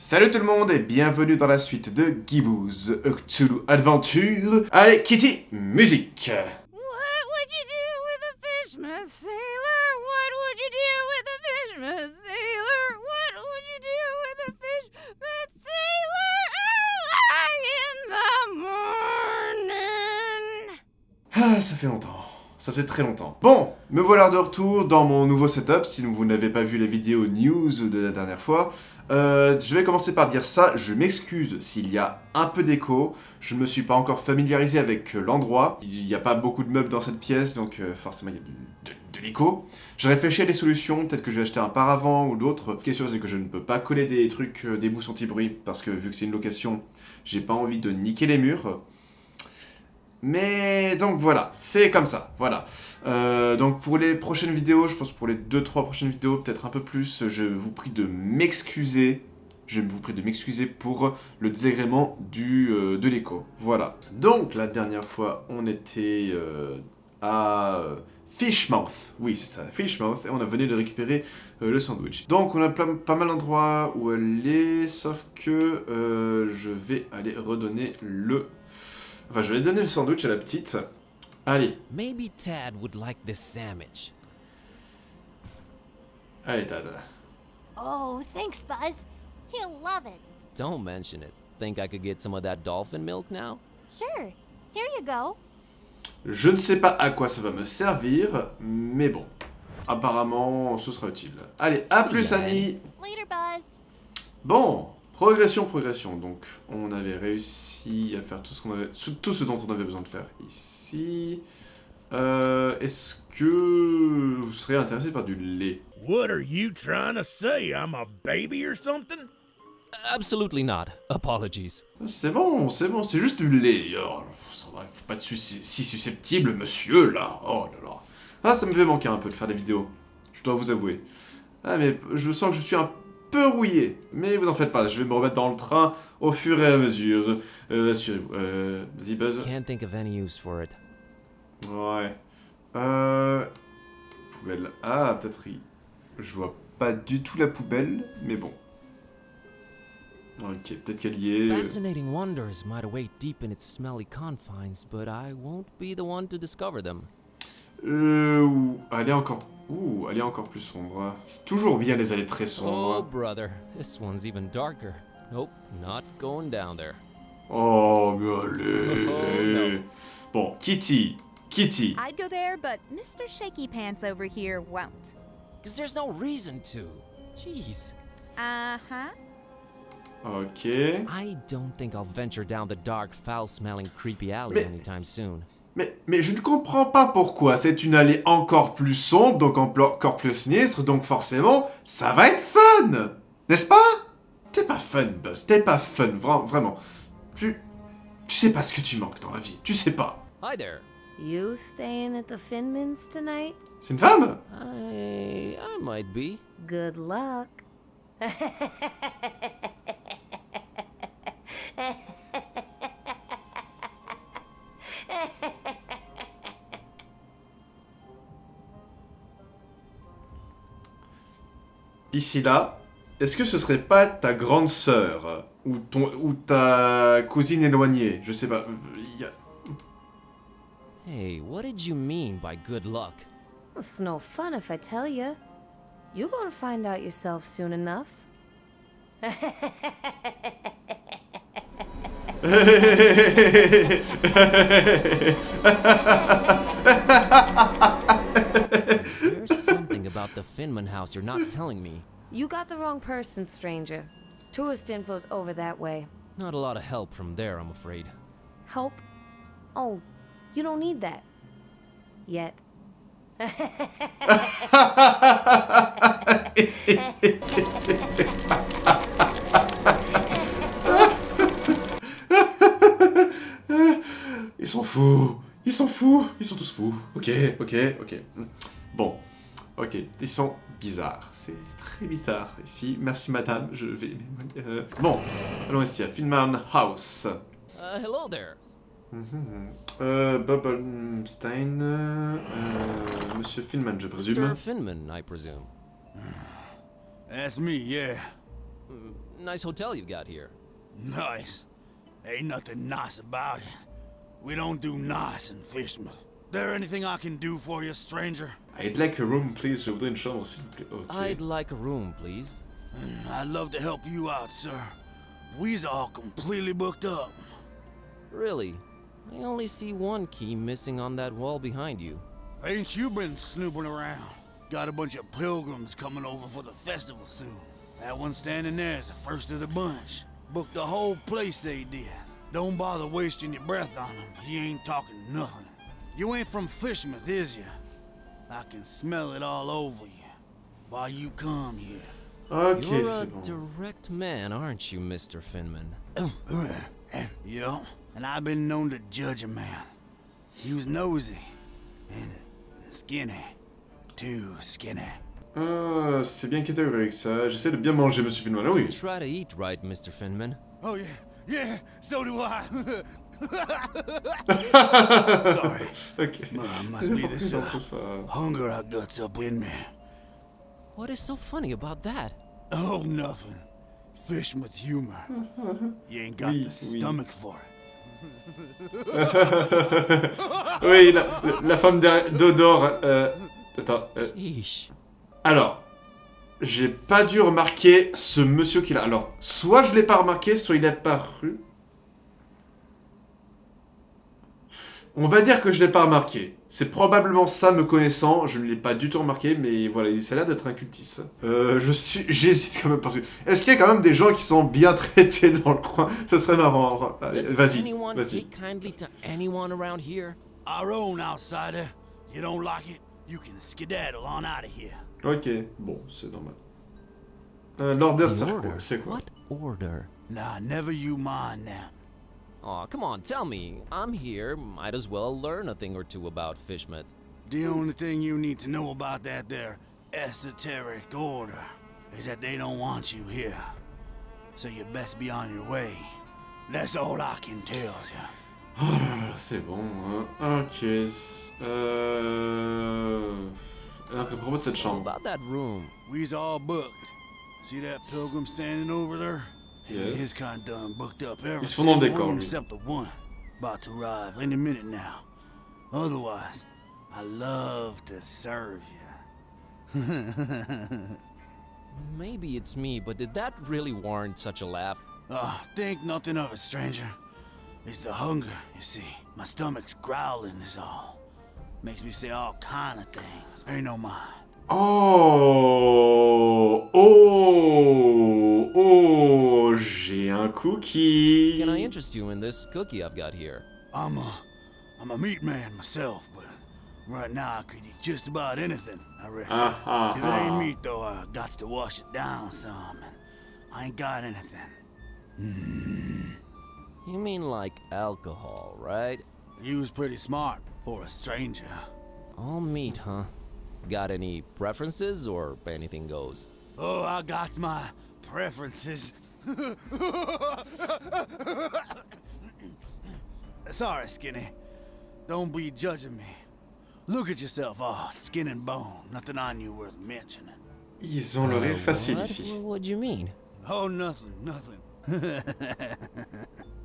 Salut tout le monde et bienvenue dans la suite de Gibbous, Cthulhu Adventure. Allez, Kitteh, musique. What would you do with a Fishmouth sailor? What would you do with a Fishmouth sailor? What would you do with a Fishmouth sailor early in the morning? Ah, ça fait longtemps. Ça faisait très longtemps. Bon, me voilà de retour dans mon nouveau setup. Si vous n'avez pas vu les vidéos news de la dernière fois, je vais commencer par dire ça. Je m'excuse s'il y a un peu d'écho. Je ne me suis pas encore familiarisé avec l'endroit. Il n'y a pas beaucoup de meubles dans cette pièce, donc forcément il y a de l'écho. Je réfléchis à des solutions. Peut-être que je vais acheter un paravent ou d'autres. La question c'est que je ne peux pas coller des trucs, des bouts anti-bruit, parce que vu que c'est une location, j'ai pas envie de niquer les murs. Mais donc voilà, c'est comme ça, voilà. Donc pour les prochaines vidéos, je pense pour les 2-3 prochaines vidéos, peut-être un peu plus, je vous prie de m'excuser. Je vous prie de m'excuser pour le désagrément de l'écho. Voilà. Donc la dernière fois, on était à Fishmouth. Oui, c'est ça, Fishmouth. Et on a venu de récupérer le sandwich. Donc on a pas mal d'endroits où aller, sauf que je vais aller redonner le... Enfin, je vais donner le sandwich à la petite. Allez. Maybe Tad would like this sandwich. Allez, Tad. Oh, thanks, Buzz. He'll love it. Don't mention it. Think I could get some of that dolphin milk now? Sure. Here you go. Je ne sais pas à quoi ça va me servir, mais bon. Apparemment, ce sera utile. Allez, à plus, Annie. Later, Buzz. Bon. Progression. Donc, on avait réussi à faire tout ce dont on avait besoin de faire ici. Est-ce que vous serez intéressé par du lait? What are you trying to say? I'm a baby or something? Absolutely not. Apologies. C'est bon, c'est juste du lait. Oh, ça va, faut pas être si susceptible, monsieur, là. Oh là là. Ah, ça me fait manquer un peu de faire des vidéos. Je dois vous avouer. Ah, mais je sens que je suis un peu rouillé, mais vous en faites pas, je vais me remettre dans le train au fur et à mesure. Assurez-vous. Vas-y, Buzz. Can't think of any use for it. Ouais. Poubelle. Ah, peut-être. Je vois pas du tout la poubelle, mais bon. Ok, peut-être qu'elle y est. Fascinating wonders might await deep in its smelly confines, but I won't be the one to discover them. Elle est encore plus sombre. C'est toujours bien les allées très sombres. Oh, brother, this one's even darker. Nope, not going down there. Oh, mais allez. Oh, no. Bon, Kitteh. I'd go there, but Mr. Shaky Pants over here won't. Because there's no reason to. Jeez. Uh-huh. Ok. I don't think I'll venture down the dark, foul-smelling, creepy alley anytime soon. Mais je ne comprends pas pourquoi. C'est une allée encore plus sombre, donc encore plus sinistre, donc forcément, ça va être fun. N'est-ce pas? T'es pas fun, Buzz. T'es pas fun, vraiment. Tu sais pas ce que tu manques dans la vie. Tu sais pas. Hi there. You staying at the Finmans tonight? C'est une femme? I might be. Good luck. Ici là, est-ce que ce serait pas ta grande sœur ou ta cousine éloignée? Je sais pas. Hey, what did you mean by good luck? It's no fun if I tell you. You're gonna find out yourself soon enough. There's something about the Finman house you're not telling me. You got the wrong person, stranger. Tourist info's over that way. Not a lot of help from there, I'm afraid. Help? Oh, you don't need that. Yet. Ils sont tous fous. Ok. Bon, ok, ils sont bizarres, c'est très bizarre ici. Merci madame, je vais... Bon, allons ici à Finman House. Hello there. Bubblestein, Monsieur Finman, je présume. Mr. Finman, I presume. That's me, yeah. Nice hotel you got here. Nice. Ain't nothing nice about it. We don't do nice in Fishmouth. There anything I can do for you, stranger? I'd like a room, please. Je voudrais une chambre, s'il vous plaît. Ok. I'd like a room, please. I'd love to help you out, sir. We's all completely booked up. Really? I only see one key missing on that wall behind you. Ain't you been snooping around? Got a bunch of pilgrims coming over for the festival soon. That one standing there is the first of the bunch. Booked the whole place they did. Don't bother wasting your breath on them. He ain't talking nothing. You ain't from Fishmouth, is you? I can smell it all over you. While you come here. Ok, You're a c'est bon. direct man, aren't you, Mr. Finman? Yeah, and I've been known to judge a man. He was nosy and skinny, too skinny. Ah, c'est bien catégorique ça. J'essaie de bien manger, monsieur Finman. Ah oui. Try to eat right, Mr. Finman. Oh yeah, so do I. Sorry, Ok. must be this Tout ça. hunger I guts up in me. What is so funny about that? Oh, nothing. Fishmouth humor. You ain't got Oui, the oui. stomach for it. Oui, la femme d'Odor. Attends. Yeesh. Alors, j'ai pas dû remarquer ce monsieur qui est là. Alors, soit je l'ai pas remarqué, soit il est apparu. On va dire que je l'ai pas remarqué. C'est probablement ça, me connaissant. Je ne l'ai pas du tout remarqué, mais voilà, ça a l'air d'être un cultiste. J'hésite quand même parce que... Est-ce qu'il y a quand même des gens qui sont bien traités dans le coin? Ce serait marrant. Allez, Does vas-y, anyone vas-y. take kindly to anyone around here? Our own outsider. You don't like it, you can skedaddle on out of here. Ok, bon, c'est normal. L'ordre, An c'est quoi? What order? Nah, never you mind that. Aw, come on, tell me. I'm here. Might as well learn a thing or two about Fishmouth. The only thing you need to know about that there esoteric order is that they don't want you here. So you best be on your way. That's all I can tell you. Oh là là, c'est bon. Hein. Ok. Alors, à propos de cette chambre. About that room. We's all booked. See that pilgrim standing over there? Yes. His kind done booked up every Ils se font dans le single décor, room lui. except the one. About to arrive any minute now. Otherwise, I love to serve you. Maybe it's me, but did that really warrant such a laugh? Think nothing of it, stranger. It's the hunger, you see. My stomach's growling is all. Makes me say all kind of things. Pay no mind. Oh, j'ai un cookie. Can I interest you in this cookie I've got here? I'm a meat man myself, but right now I could eat just about anything, I reckon. If it ain't meat, though, I got to wash it down some, and I ain't got anything. You mean like alcohol, right? You was pretty smart for a stranger. All meat, huh? Got any preferences or anything goes? Oh, I got my preferences. Sorry, Skinny. Don't be judging me. Look at yourself, all skin and bone. Nothing on you worth mentioning. Ils ont le rire facile What? ici. What do you mean? Oh, nothing.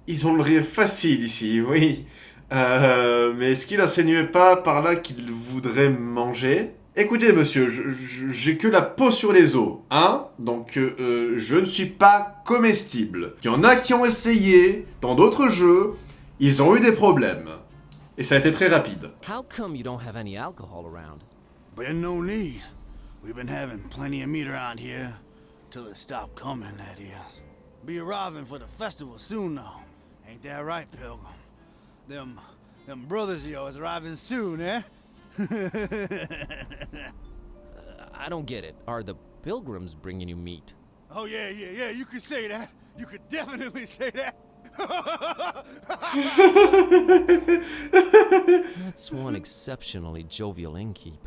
Ils ont le rire facile ici, oui. Mais est-ce qu'il insinuait pas par là qu'il voudrait manger? Écoutez, monsieur, j'ai que la peau sur les os, hein? Donc, je ne suis pas comestible. Il y en a qui ont essayé, dans d'autres jeux, ils ont eu des problèmes. Et ça a été très rapide. How come you don't have any alcohol around? Been no need. We've been having plenty of meat around here. Till it stopped coming, that is. Be arriving for the festival soon, though. Ain't that right, Pilgrim? Them brothers of yours arriving soon, eh? I don't get it. Are the pilgrims bringing you meat? Oh, yeah, you could say that. You could definitely say that. That's one exceptionally jovial innkeep.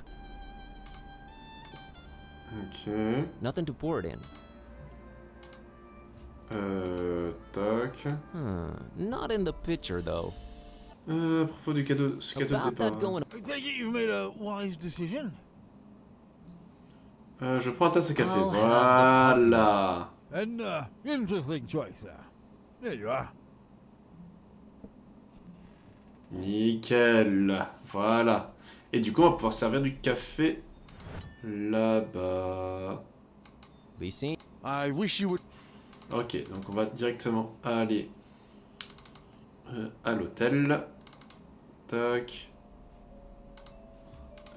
Ok. Nothing to pour it in. Tac. Not in the picture, though. À propos du cadeau, ce cadeau de About départ. that going... I take it you've made a wise decision. Je prends un tasse de café. I'll have the Voilà. An interesting choice there. There you are. Nickel. Voilà. Et du coup, on va pouvoir servir du café là-bas. Be seen. I wish you would. Ok, donc on va directement aller à l'hôtel. Tac.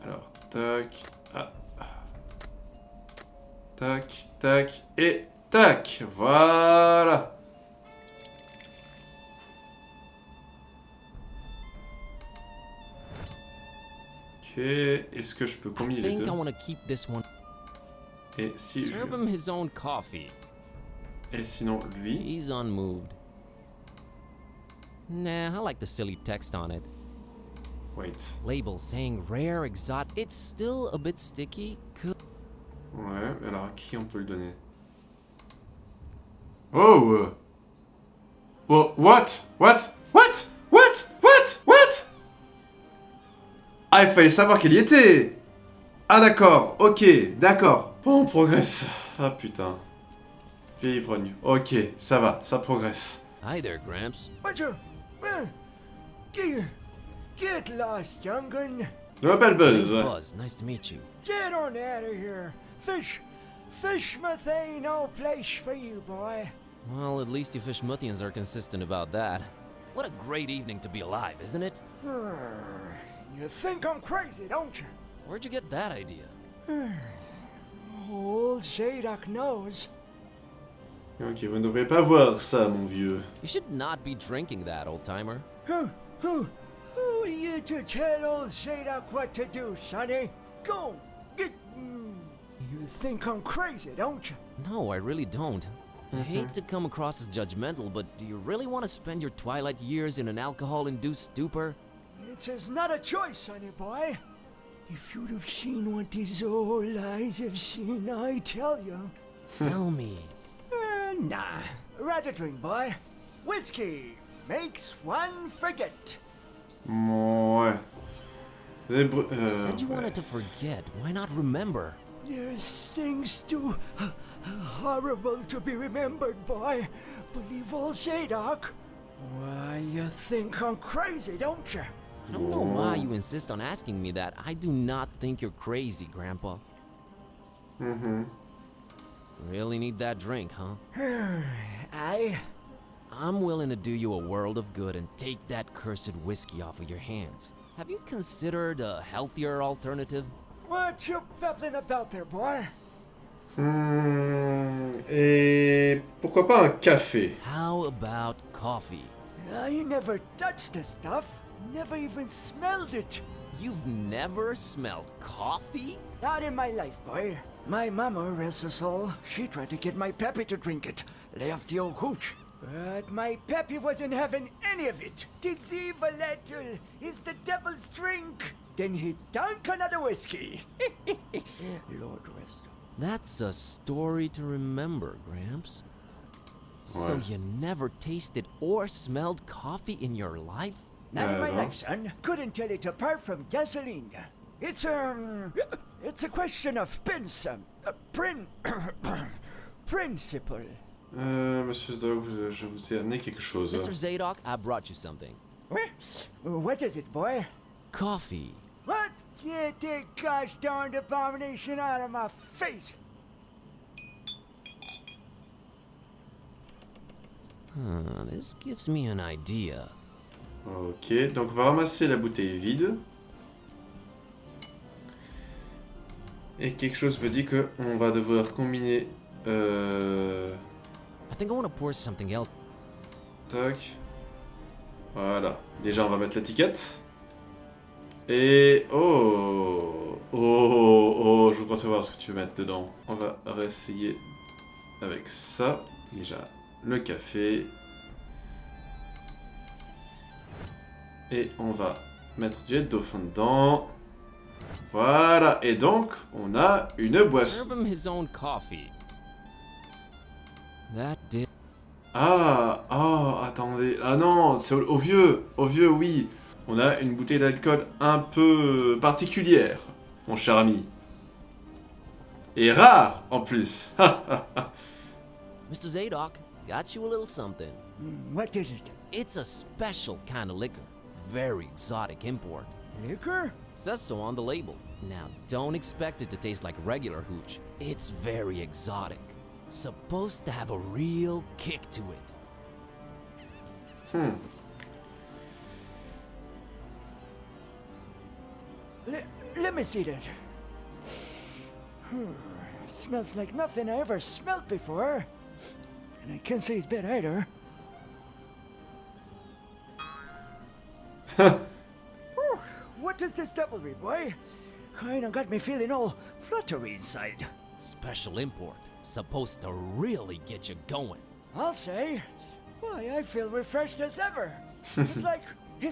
Alors, tac. Ah. Tac, tac et tac. Voilà. Ok, est-ce que je peux I combiner les think I deux? want to keep this one. Et si Serve je... him his own coffee. Et sinon lui? He's unmoved. Nah, I like the silly text on it. Wait. Label saying rare, exotic. It's still a bit sticky. Ouais, alors à qui on peut le donner? Oh! Oh, what? What? What? What? What? What? Ah, il fallait savoir qu'elle y était! Ah d'accord, ok, d'accord. Oh, on progresse. Ah putain. Vieille ivrogne. Ok, ça va, ça progresse. Hi there, Gramps. Roger, get lost, young'un. Je m'appelle Name's Buzz. Buzz. Nice to meet you. Get on out of here. Fishmouth ain't no place for you, boy. Well, at least you Fishmouthians are consistent about that. What a great evening to be alive, isn't it? You think I'm crazy, don't you? Where'd you get that idea? Old Zadok knows. Ok, vous ne devriez pas voir ça, mon vieux. You should not be drinking that, old-timer. Who are you to tell old Zadok what to do, sonny? Go, get... You think I'm crazy, don't you? No, I really don't. I hate to come across as judgmental, but do you really want to spend your twilight years in an alcohol-induced stupor? It's not a choice, sonny boy. If you'd have seen what these old eyes have seen, I tell you. Tell me. Nah, rather drink, boy. Whiskey makes one forget. Ouais. Said you wanted to forget. Why not remember? There's things too horrible to be remembered, boy. Believe old Zadok. Why, you think I'm crazy, don't you? I don't know why you insist on asking me that. I do not think you're crazy, Grandpa. Really need that drink, huh? I'm willing to do you a world of good and take that cursed whiskey off of your hands. Have you considered a healthier alternative? What you babbling about there, boy? Et pourquoi pas un café? How about coffee? I never touched the stuff. Never even smelled it. You've never smelled coffee? Not in my life, boy. My mama, rest her soul, she tried to get my pappy to drink it. Left the old hooch. But my pappy wasn't having any of it. Tis evil little is the devil's drink. Then he drank another whiskey. Lord rest. That's a story to remember, Gramps. So Ouais. you never tasted or smelled coffee in your life? Not in my no. life, son. Couldn't tell it apart from gasoline. It's a question of principle. Monsieur Zadok, je vous ai amené quelque chose. Mr. Zadok, I brought you something. What is it, boy? Coffee. What? Get that gosh darned abomination out of my face! This gives me an idea. Ok, donc on va ramasser la bouteille vide. Et quelque chose me dit que on va devoir combiner... I think I want to pour something else. Tac. Voilà. Déjà, on va mettre l'étiquette. Et... Oh, je crois savoir ce que tu veux mettre dedans. On va réessayer avec ça. Déjà, le café. Et on va mettre du lait de dauphin dedans. Voilà. Et donc, on a une boisson. Serve him his own coffee. That did. Attendez. Ah non, c'est au vieux. Au vieux, oui. On a une bouteille d'alcool un peu particulière, mon cher ami. Et rare, en plus. Mr. Zadok, got you a little something. What is it? It's a special kind of liquor. Very exotic import. Liquor? Says so on the label. Now, don't expect it to taste like regular hooch. It's very exotic. Supposed to have a real kick to it. Let me see that. Smells like nothing I ever smelled before. And I can't say it's bad either. Whew, what is this devilry, boy? Kinda got me feeling all fluttery inside. Special import. Supposed to really get you going. I'll say. Why, I feel refreshed as ever. It's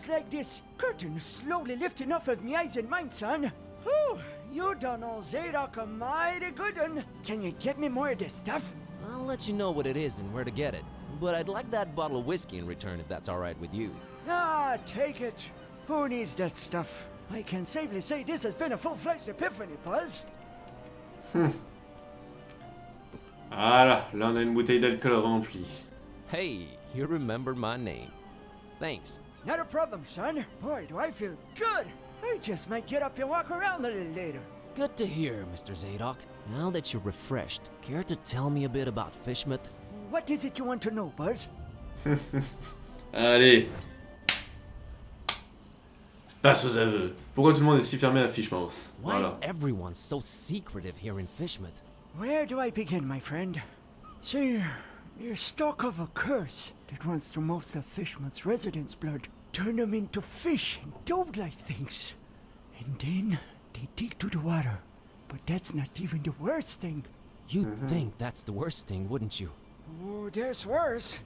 like this curtain slowly lifting off of me eyes and mind, son. Whew, you done all Zadok a mighty good one. Can you get me more of this stuff? I'll let you know what it is and where to get it. But I'd like that bottle of whiskey in return if that's alright with you. Ah, take it. Who needs that stuff? I can safely say this has been a full-fledged epiphany, Buzz. Voilà, là on a une bouteille d'alcool remplie. Hey, you remembered my name. Thanks. Not a problem, son. Boy, do I feel good. I just might get up and walk around a little later. Good to hear, Mr. Zadok. Now that you're refreshed, care to tell me a bit about Fishmouth? What is it you want to know, Buzz? Allez. Passe aux aveux. Pourquoi tout le monde est si fermé à Fishmouth? Why is Voilà. everyone so secretive here in Fishmouth? Where do I begin, my friend? See, you're stuck of a curse that runs through most of Fishmouth's residents' blood. Turn them into fish and toad-like things. And then they dig to the water. But that's not even the worst thing. You'd think that's the worst thing, wouldn't you? Oh, there's worse.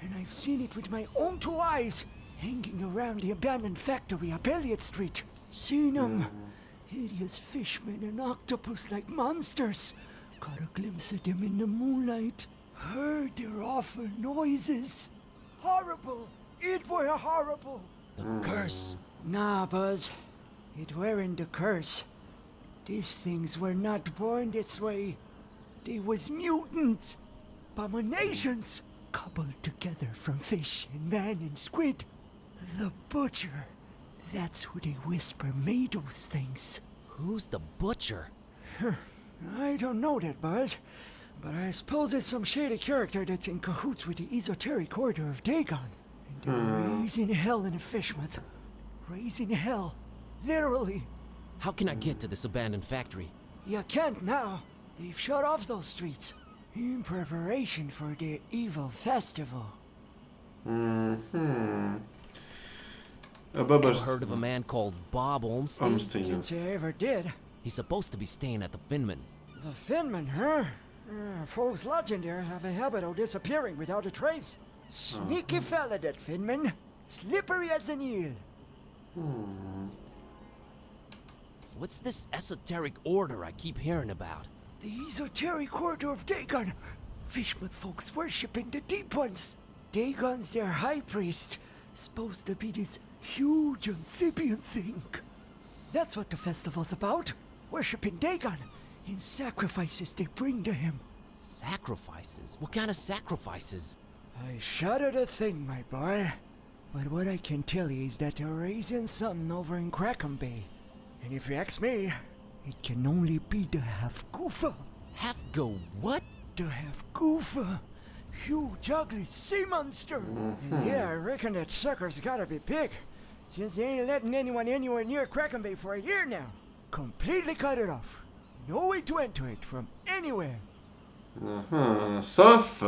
And I've seen it with my own two eyes, hanging around the abandoned factory up Elliott Street. Seen them. Hideous fishmen and octopus-like monsters. Caught a glimpse of them in the moonlight. Heard their awful noises. Horrible. It were horrible. The curse. Nah, Buzz. It weren't the curse. These things were not born this way. They was mutants. Abominations. Cobbled together from fish and man and squid. The butcher. That's who they whisper made those things. Who's the butcher? I don't know that, Buzz. But I suppose it's some shady character that's in cahoots with the esoteric order of Dagon. And they're raising hell in Fishmouth. Raising hell. Literally. How can I get to this abandoned factory? You can't now. They've shut off those streets. In preparation for their evil festival. Ah bah bah. Ever heard of a man called Bob Olmsteen? Can't say I ever did. He's supposed to be staying at the Finman. The Finman, huh? Folks lodging there have a habit of disappearing without a trace. Sneaky fella, that Finman. Slippery as an eel. What's this esoteric order I keep hearing about? The esoteric order of Dagon. Fishmouth folks worshipping the Deep Ones. Dagon's their high priest. Supposed to be this huge amphibian thing. That's what the festival's about. Worshipping Dagon. In sacrifices they bring to him. Sacrifices? What kind of sacrifices? I shudder to think, my boy. But what I can tell you is that they're raising something over in Crackham Bay. And if you ask me, it can only be the half-goofa. Half-go what? The half-goofa. Huge, ugly sea monster. And yeah, I reckon that sucker's gotta be big. Since they ain't letting anyone anywhere near Crackham Bay for a year now. Completely cut it off. No way to enter it from anywhere. Sauf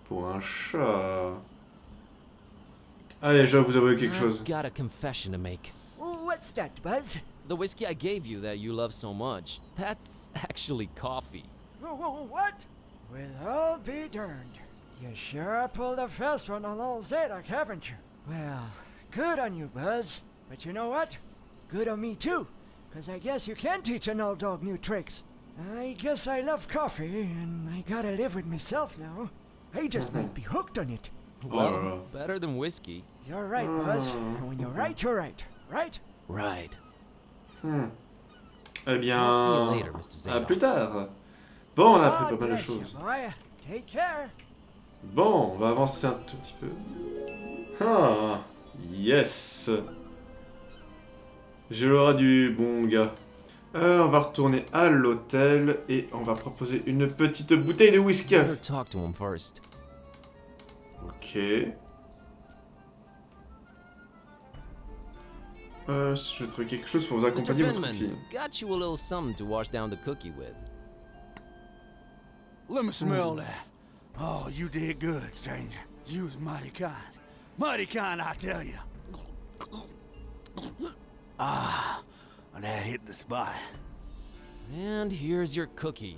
pour un chat. Allez, je dois vous avouer quelque chose. I've got a confession to make. What's that, Buzz? The whiskey I gave you that you love so much, that's actually coffee. What? Well, I'll be darned. You sure pulled a fast one on old Zadok, haven't you? Well, good on you, Buzz. But you know what? Good on me, too. Because I guess you can teach an old dog new tricks. I guess I love coffee, and I gotta live with myself now. I just might be hooked on it. Well, better than whiskey. You're right, Buzz. And when you're right, you're right. Right? Right. Eh bien, I'll see you later, Mr. à Zadok. plus tard. Bon, on a appris God pas mal de bless you, choses. boy. Take care. Bon, on va avancer un tout petit peu. Ah, yes. J'ai l'aura du bon gars. On va retourner à l'hôtel et on va proposer une petite bouteille de whisky. Better talk to him first. Ok. Je vais trouver quelque chose pour vous Mr. accompagner votre Finman, copie. got you a little something to wash down the cookie with. Let me smell that. Oh, you did good, stranger. You was mighty kind. Mighty kind, I tell you. Ah, that hit the spot. And here's your cookie.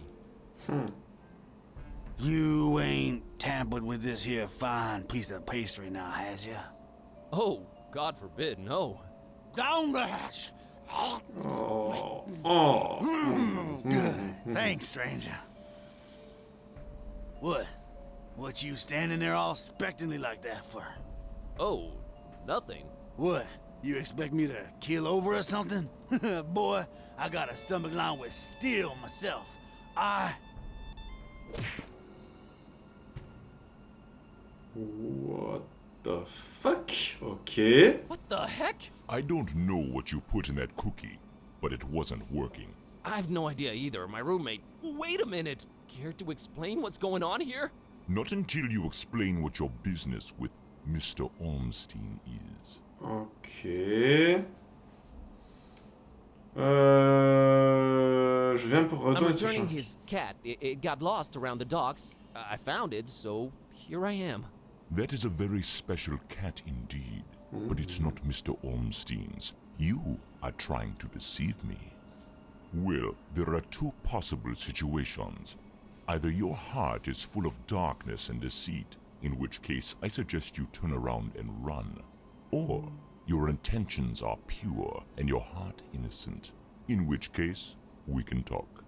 You ain't tampered with this here fine piece of pastry now, has ya? Oh, God forbid, no. Down the hatch. Oh. Good. Thanks, stranger. What? What you standing there all expectantly like that for? Oh, nothing. What? You expect me to keel over or something? Boy, I got a stomach line with steel myself. What the fuck? Ok. What the heck? I don't know what you put in that cookie, but it wasn't working. I've no idea either. My roommate. Wait a minute. Care to explain what's going on here? Not until you explain what your business with Mr. Ormstein is. Ok. Je viens pour I'm retourner sur returning champ. his cat. It got lost around the docks. I found it, so here I am. That is a very special cat indeed, but it's not Mr. Ormstein's. You are trying to deceive me. Well, there are two possible situations. Either your heart is full of darkness and deceit, in which case I suggest you turn around and run. Or your intentions are pure and your heart innocent, in which case we can talk.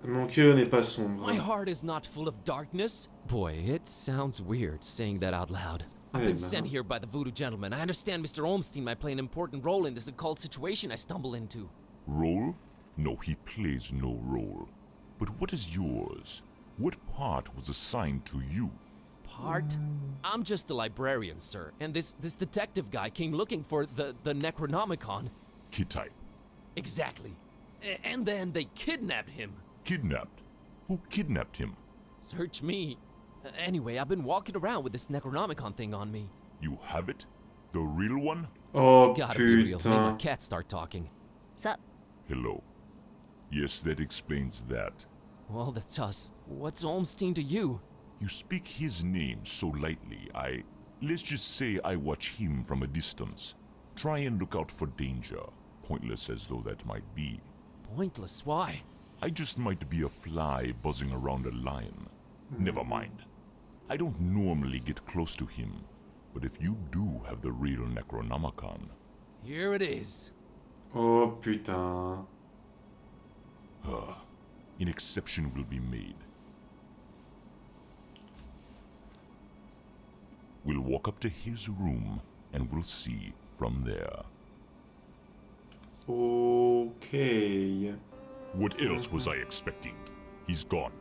Mon cœur n'est pas sombre. My heart is not full of darkness. Boy, it sounds weird saying that out loud. I've been sent here by the voodoo gentleman. I understand Mr. Olmstein might play an important role in this occult situation I stumble into. Role? No, he plays no role. But what is yours? What part was assigned to you? Part? I'm just a librarian, sir. And this detective guy came looking for the Necronomicon. Kitteh. Exactly. And then they kidnapped him. Kidnapped? Who kidnapped him? Search me. Anyway, I've been walking around with this Necronomicon thing on me. You have it? The real one? Oh It's gotta be real. Made my putain. cat start talking. Sup? Hello. Yes, that explains that. Well, that's us. What's Olmstein to you? You speak his name so lightly, let's just say I watch him from a distance. Try and look out for danger, pointless as though that might be. Pointless, why? I just might be a fly buzzing around a lion. Never mind. I don't normally get close to him, but if you do have the real Necronomicon... Here it is. Oh putain. An exception will be made. We'll walk up to his room, and we'll see from there. Ok. What else was I expecting? He's gone.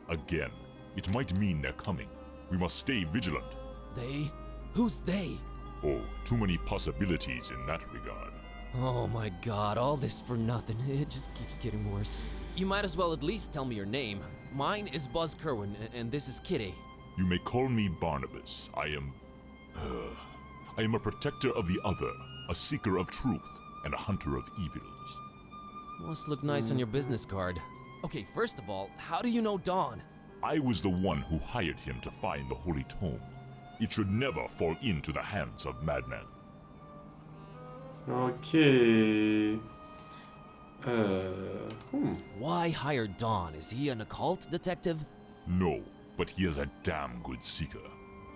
Again. It might mean they're coming. We must stay vigilant. They? Who's they? Oh, too many possibilities in that regard. Oh my god, all this for nothing. It just keeps getting worse. You might as well at least tell me your name. Mine is Buzz Kerwin, and this is Kitteh. You may call me Barnabas. I am a protector of the other, a seeker of truth, and a hunter of evils. Must look nice on your business card. Okay, first of all, how do you know Dawn? I was the one who hired him to find the Holy Tome. It should never fall into the hands of madmen. Ok. Why hire Dawn? Is he an occult detective? No, but he is a damn good seeker.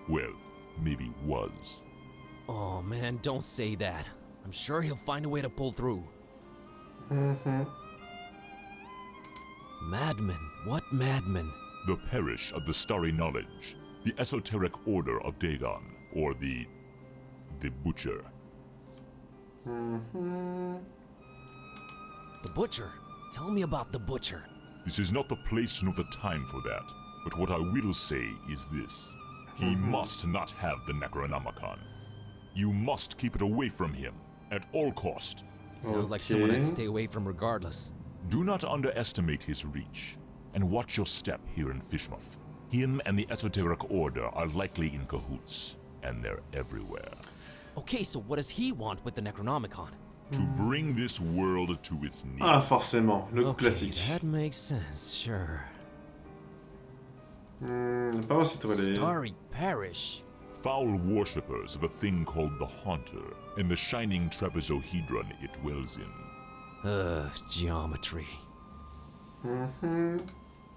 Well, maybe was. Oh man, don't say that. I'm sure he'll find a way to pull through. Madmen? What madmen? The parish of the Starry Knowledge, the esoteric order of Dagon, or the Butcher. The Butcher? Tell me about the Butcher. This is not the place nor the time for that. But what I will say is this. He must not have the Necronomicon. You must keep it away from him, at all cost. Sounds like someone I'd stay away from regardless. Do not underestimate his reach, and watch your step here in Fishmouth. Him and the Esoteric Order are likely in cahoots, and they're everywhere. Okay, so what does he want with the Necronomicon? To bring this world to its knees. Ah, forcément, le Okay, classique. that makes sense, sure. Pas voir si tu relais. Starry Parish. Foul worshippers of a thing called the Haunter, and the shining trapezohedron it dwells in. Geometry.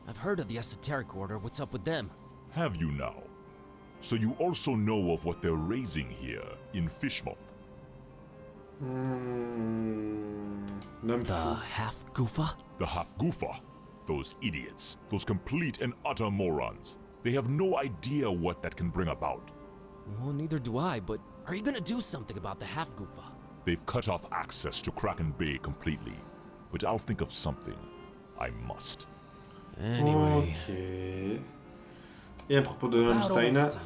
I've heard of the Esoteric Order. What's up with them? Have you now? So you also know of what they're raising here, in Fishmouth? The half-goofa? The Half-Goofa. Those idiots. Those complete and utter morons. They have no idea what that can bring about. Well, neither do I, but are you gonna do something about the half-goofa? They've cut off access to Kraken Bay completely. But I'll think of something. I must. Anyway. Ok. Et à propos de About Holmstein. Olmstein.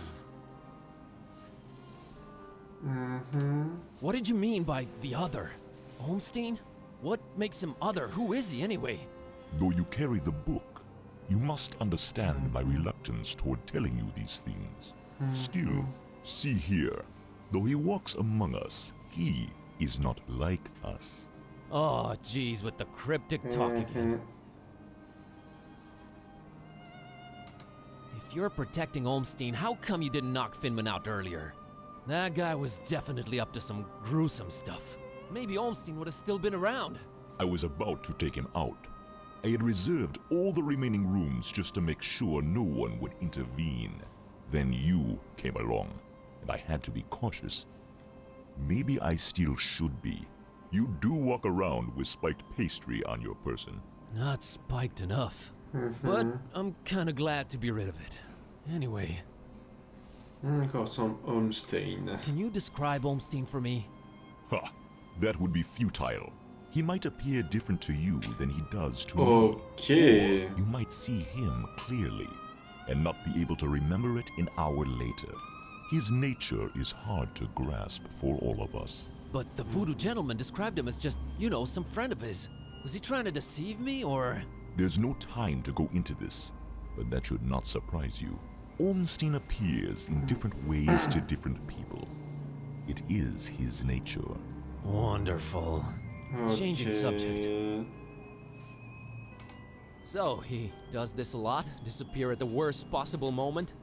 What did you mean by the other? Olmstein? What makes him other? Who is he anyway? Though you carry the book, you must understand my reluctance toward telling you these things. Still, see here. Though he walks among us, he is not like us. Oh, geez, with the cryptic talk again. If you're protecting Olmstein, how come you didn't knock Finman out earlier? That guy was definitely up to some gruesome stuff. Maybe Olmstein would have still been around. I was about to take him out. I had reserved all the remaining rooms just to make sure no one would intervene. Then you came along, and I had to be cautious. Maybe I still should be. You do walk around with spiked pastry on your person. Not spiked enough. But I'm kinda glad to be rid of it. Anyway, Encore some Holmstein. can you describe Olmstein for me? Ha! That would be futile. He might appear different to you than he does to me. Ok. You might see him clearly, and not be able to remember it an hour later. His nature is hard to grasp for all of us. But the voodoo gentleman described him as just, you know, some friend of his. Was he trying to deceive me, or...? There's no time to go into this, but that should not surprise you. Olmstein appears in different ways to different people. It is his nature. Wonderful. Changing subject. Ok. So, he does this a lot? Disappear at the worst possible moment?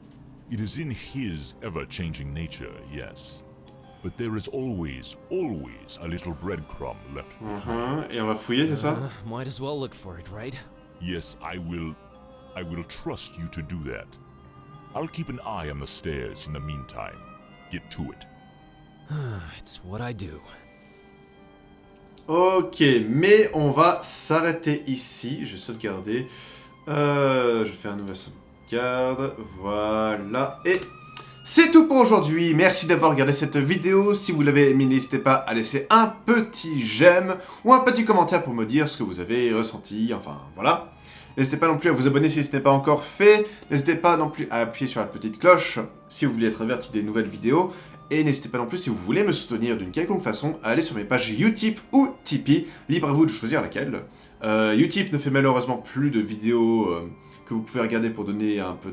It is in his ever-changing nature, yes. But there is always a little breadcrumb left behind. Et on va fouiller, c'est ça? Might as well look for it, right? Yes, I will trust you to do that. I'll keep an eye on the stairs in the meantime. Get to it. It's what I do. Ok, mais on va s'arrêter ici. Je vais sauvegarder. Je vais faire une nouvelle sauvegarde. Voilà. Et c'est tout pour aujourd'hui. Merci d'avoir regardé cette vidéo. Si vous l'avez aimé, n'hésitez pas à laisser un petit j'aime ou un petit commentaire pour me dire ce que vous avez ressenti. Enfin, voilà. N'hésitez pas non plus à vous abonner si ce n'est pas encore fait. N'hésitez pas non plus à appuyer sur la petite cloche si vous voulez être averti des nouvelles vidéos. Et n'hésitez pas non plus, si vous voulez me soutenir d'une quelconque façon, à aller sur mes pages uTip ou Tipeee. Libre à vous de choisir laquelle. uTip ne fait malheureusement plus de vidéos que vous pouvez regarder pour donner un peu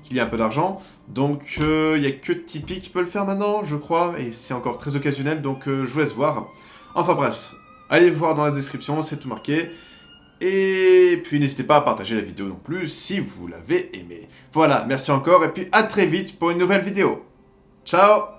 qu'il y ait un peu d'argent. Donc il n'y a que Tipeee qui peut le faire maintenant, je crois. Et c'est encore très occasionnel, donc je vous laisse voir. Enfin bref, allez voir dans la description, c'est tout marqué. Et puis n'hésitez pas à partager la vidéo non plus si vous l'avez aimée. Voilà, merci encore et puis à très vite pour une nouvelle vidéo. Ciao!